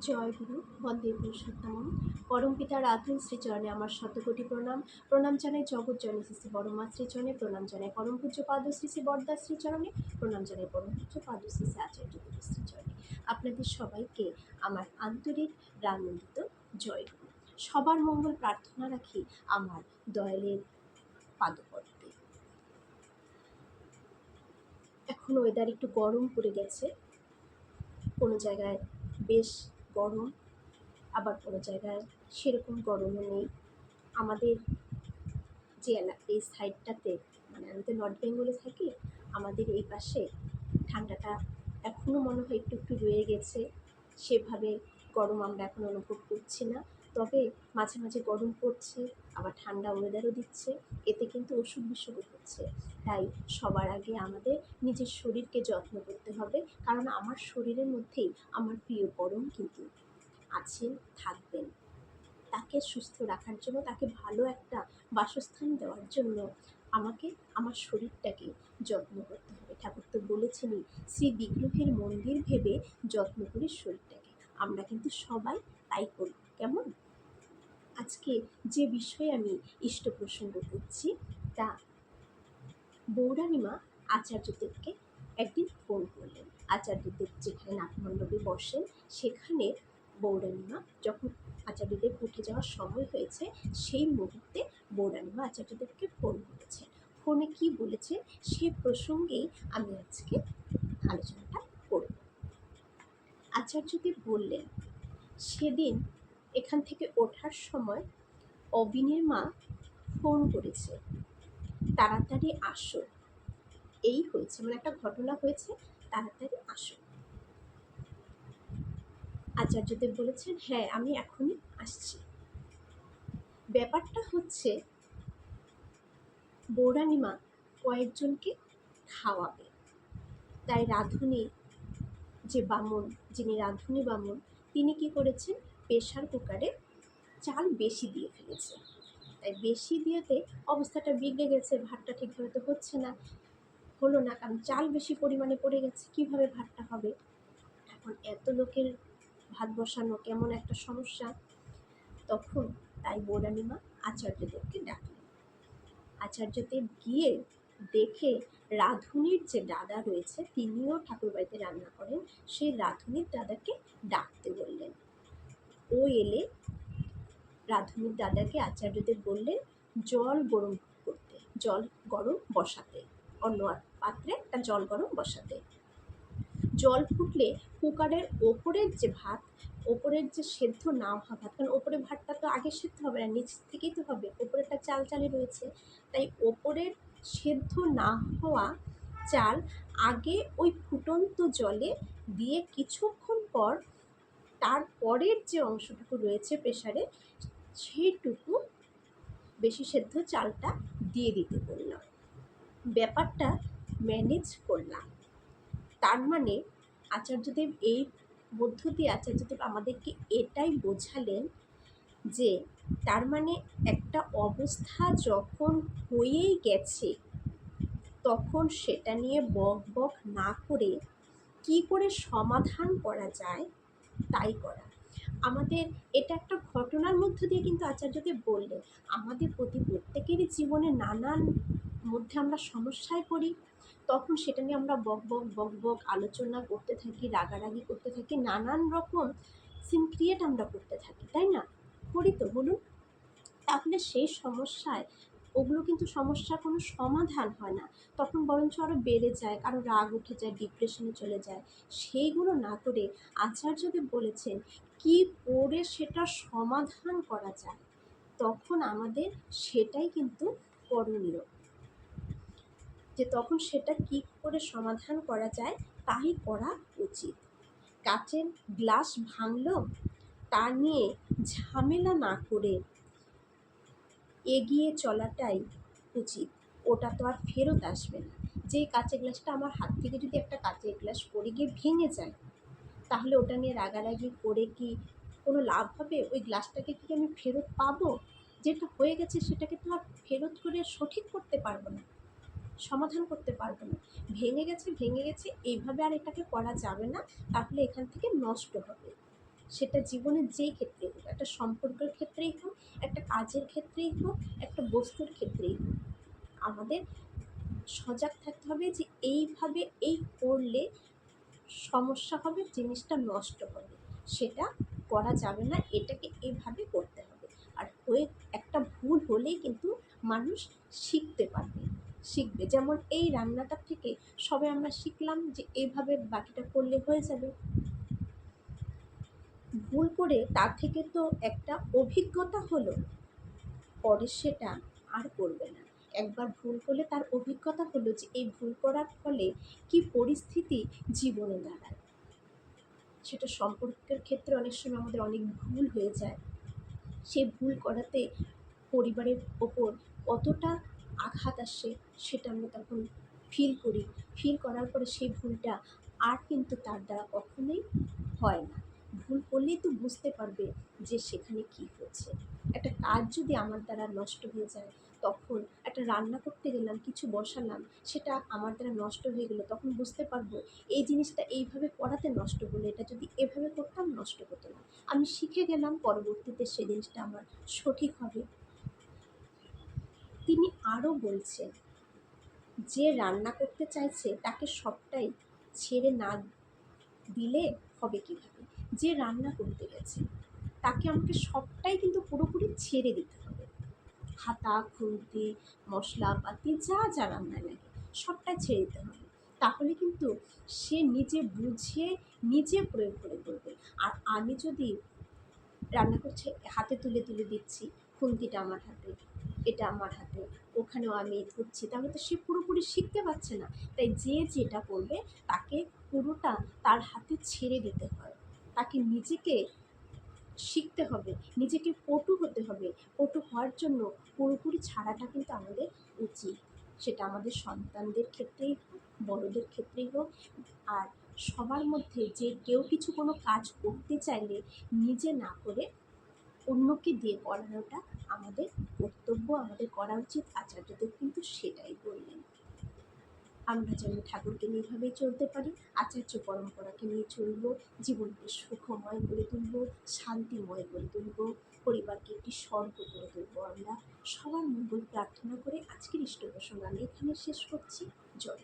জয় গুরু বন্দে পুরুষোত্তম পরম পিতার আধুন শ্রীচরণে আমার শতকোটি প্রণাম। প্রণাম জানাই জগৎ জনে শ্রী শ্রী বড়মা শ্রীচরণে, প্রণাম জানাই পরম পূজ্য পাদ শ্রী শ্রী বরদা শ্রীচরণে, প্রণাম জানাই পরম পূজ্য পাদ শ্রী শ্রী আচার্য দেবের শ্রীচরণে। আপনাদের সবাইকে আমার আন্তরিক প্রাণবন্দিত জয় গুরু। সবার মঙ্গল প্রার্থনা রাখি আমার দয়ালের পাদপদ্মে। এখন ওয়েদার একটু গরম পড়ে গেছে, কোনো জায়গায় বেশ গরম, আবার কোনো জায়গায় সেরকম গরমও নেই। আমাদের যে এই সাইডটাতে, মানে আমি তো নর্থ বেঙ্গলে থাকি, আমাদের এই পাশে ঠান্ডাটা এখনও মনে হয় একটু একটু রয়ে গেছে। সেভাবে গরম আমরা এখন অনুভব করছি না, তবে মাঝে মাঝে গরম পড়ছে, আবার ঠান্ডা ওয়েদারও দিচ্ছে। এতে কিন্তু অসুখ বিসুখও হচ্ছে। তাই সবার আগে আমাদের নিজের শরীরকে যত্ন করতে হবে, কারণ আমার শরীরের মধ্যেই আমার প্রিয় পরম কিন্তু আছেন, থাকবেন। তাকে সুস্থ রাখার জন্য, তাকে ভালো একটা বাসস্থান দেওয়ার জন্য আমাকে আমার শরীরটাকে যত্ন করতে হবে। ঠাকুর তো বলেছেনই, শ্রী বিগ্রহের মন্দির ভেবে যত্ন করি শরীরটাকে। আমরা কিন্তু সবাই তাই করি। কেমন? আজকে যে বিষয়ে আমি ইষ্ট প্রসঙ্গ করছি, তা বৌরানীমা আচার্যদেবকে একদিন ফোন করলেন। আচার্যদেব যেখানে নাটমণ্ডপে বসেন, সেখানে বৌরানীমা যখন আচার্যদেব উঠে যাওয়ার সময় হয়েছে, সেই মুহূর্তে বৌরানীমা আচার্যদেবকে ফোন করেছে। ফোনে কি বলেছে সে প্রসঙ্গেই আমি আজকে আলোচনাটা করব। আচার্যদেব বললেন, সেদিন এখান থেকে ওঠার সময় অবিনের মা ফোন করেছে, তাড়াতাড়ি আসো। এই হয়েছে, মানে একটা ঘটনা হয়েছে, তাড়াতাড়ি আসো। আচার্যদেব বলেছেন, হ্যাঁ আমি এখনই আসছি। ব্যাপারটা হচ্ছে, বৌরানীমা কয়েকজনকে খাওয়াবে, তাই রাঁধুনি যে বামুন, যিনি রাঁধুনি বামুন, তিনি কি করেছেন, প্রেশার কুকারে চাল বেশি দিয়ে ফেলেছে। তাই বেশি দিয়েতে অবস্থাটা বিগড়ে গেছে, ভাতটা ঠিকভাবে তো হচ্ছে না, হলো না, কারণ চাল বেশি পরিমাণে পড়ে গেছে। কিভাবে ভাতটা হবে? এখন এত লোকের ভাত বসানো কেমন একটা সমস্যা। তখন তাই বৌরানীমা আচার্যদেবকে ডাকলেন। আচার্যদেব গিয়ে দেখে রাঁধুনির যে দাদা রয়েছে, তিনিও ঠাকুরবাড়িতে রান্না করেন, সেই রাঁধুনির দাদাকে ডাকতে বললেন। ও এলে রাঁধুনির দাদাকে আচার্যদেব বললেন জল গরম করতে, জল গরম বসাতে, অন্য পাত্রে একটা জল গরম বসাতে। জল ফুটলে কুকারের ওপরের যে ভাত, ওপরের যে সেদ্ধ না হওয়া ভাত, কারণ ওপরের ভাতটা তো আগে সেদ্ধ হবে না, নিচ থেকেই তো হবে, ওপরেরটা চাল চালই রয়েছে, তাই ওপরের সেদ্ধ না হওয়া চাল আগে ওই ফুটন্ত জলে দিয়ে কিছুক্ষণ পর তারপরের যে অংশটুকু রয়েছে প্রেসারে, সেইটুকু বেশি সেদ্ধ চালটা দিয়ে দিতে বললাম। ব্যাপারটা ম্যানেজ করলাম। তার মানে আচার্যদেব এই মধ্য দিয়ে আচার্যদেব আমাদেরকে এটাই বোঝালেন যে, তার মানে একটা অবস্থা যখন হয়েই গেছে, তখন সেটা নিয়ে বক বক না করে কি করে সমাধান করা যায় তাই করা। আমাদের এটা একটা ঘটনার মধ্য দিয়ে কিন্তু আচার্যদেব বললেন, আমাদের প্রত্যেকেরই জীবনে নানান মধ্যে আমরা সমস্যায় পড়ি, তখন সেটা নিয়ে আমরা বক বক বক বক আলোচনা করতে থাকি, রাগারাগি করতে থাকি, নানান রকম সিন ক্রিয়েট আমরা করতে থাকি, তাই না? করি তো, বলুন। তাহলে সেই সমস্যায় ওগুলো কিন্তু সমস্যার কোনো সমাধান হয় না, তখন বরঞ্চ আরও বেড়ে যায়, কারো রাগ উঠে যায়, ডিপ্রেশনে চলে যায়। সেইগুলো না করে আচার্যদেব বলেছেন কি করে সেটা সমাধান করা যায়, তখন আমাদের সেটাই কিন্তু করণীয়, যে তখন সেটা কি করে সমাধান করা যায় তাই করা উচিত। কাচের গ্লাস ভাঙলো, তা নিয়ে ঝামেলা না করে এগিয়ে চলাটাই উচিত। ওটা তো আর ফেরত আসবে না। যেই কাচের গ্লাসটা আমার হাত থেকে যদি একটা কাচের গ্লাস পড়ে গিয়ে ভেঙে যায়, তাহলে ওটা নিয়ে রাগারাগি করে কি কোনো লাভ হবে? ওই গ্লাসটাকে কি আমি ফেরত পাবো? যেটা হয়ে গেছে সেটাকে তো আর ফেরত করে সঠিক করতে পারবো না, সমাধান করতে পারবো না। ভেঙে গেছে ভেঙে গেছে, এইভাবে আর এটাকে করা যাবে না, তাহলে এখান থেকে নষ্ট হবে। সেটা জীবনের যেই ক্ষেত্রেই হোক, একটা সম্পর্কের ক্ষেত্রেই হোক, একটা কাজের ক্ষেত্রেই হোক, একটা বস্তুর ক্ষেত্রেই হোক, আমাদের সজাগ থাকতে হবে যে এইভাবে এই করলে সমস্যা হবে, জিনিসটা নষ্ট হবে, সেটা করা যাবে না, এটাকে এভাবে করতে হবে। আর হয়ে একটা ভুল হলেই কিন্তু মানুষ শিখতে পারবে, শিখবে। যেমন এই রান্নাটার থেকে সবে আমরা শিখলাম যে এইভাবে বাকিটা করলে হয়ে যাবে। ভুল করে তার থেকে তো একটা অভিজ্ঞতা হলো, পরে সেটা আর করবে না। একবার ভুল করলে তার অভিজ্ঞতা হলো যে এই ভুল করার ফলে কি পরিস্থিতি জীবনে দাঁড়ায়। সেটা সম্পর্কের ক্ষেত্রে অনেক সময় আমাদের অনেক ভুল হয়ে যায়, সেই ভুল করাতে পরিবারের ওপর কতটা আঘাত আসে সেটা আমরা তখন ফিল করার পরে সেই ভুলটা আর কিন্তু তার দ্বারা কখনোই হয় না। ভুল করলেই তো বুঝতে পারবে যে সেখানে কি হচ্ছে। একটা কাজ যদি আমার দ্বারা নষ্ট হয়ে যায়, তখন একটা রান্না করতে গেলাম, কিছু বসালাম, সেটা আমার দ্বারা নষ্ট হয়ে গেলো, তখন বুঝতে পারবো এই জিনিসটা এইভাবে করাতে নষ্ট হলো, এটা যদি এভাবে করতাম নষ্ট হতো না। আমি শিখে গেলাম, পরবর্তীতে সেই জিনিসটা আমার সঠিক হবে। তিনি আরও বলছেন, যে রান্না করতে চাইছে তাকে সবটাই ছেড়ে না দিলে হবে কীভাবে? যে রান্না করতে গেছে তাকে আমাকে সবটাই কিন্তু পুরোপুরি ছেড়ে দিতে হবে। হাতা খুন্তি মশলাপাতি যা যা রান্নায় লাগে সবটাই ছেড়ে দিতে হবে। তাহলে কিন্তু সে নিজে বুঝে নিজে প্রয়োগ করে করবে। আর আমি যদি রান্না করছে হাতে তুলে তুলে দিচ্ছি, খুন্তিটা আমার হাতে, এটা আমার হাতে, ওখানেও আমি ধরছি, তাহলে তো সে পুরোপুরি শিখতে পারছে না। তাই যে যেটা করবে তাকে পুরোটা তার হাতে ছেড়ে দিতে হয়। তাকে নিজেকে শিখতে হবে, নিজেকে পটু হতে হবে। পটু হওয়ার জন্য পুরোপুরি ছাড়াটা কিন্তু আমাদের উচিত। সেটা আমাদের সন্তানদের ক্ষেত্রেই হোক, বড়দের ক্ষেত্রেই হোক। আর সবার মধ্যে যে কেউ কিছু কোনো কাজ করতে চাইলে নিজে না করে অন্যকে দিয়ে করানোটা আমাদের কর্তব্য, আমাদের করা উচিত। আচার্যদেব কিন্তু সেটাই বললেন। আমরা যেন ঠাকুরকে নিয়ে এভাবেই চলতে পারি, আচার্য পরম্পরাকে নিয়ে চলব, জীবনকে সুখময় করে তুলব, শান্তিময় করে তুলব, পরিবারকে একটি স্বর্গ করে তুলব। আমরা সবার মঙ্গল প্রার্থনা করে আজকের ইষ্ট প্রসঙ্গ আমি এখানে শেষ করছি। জয়।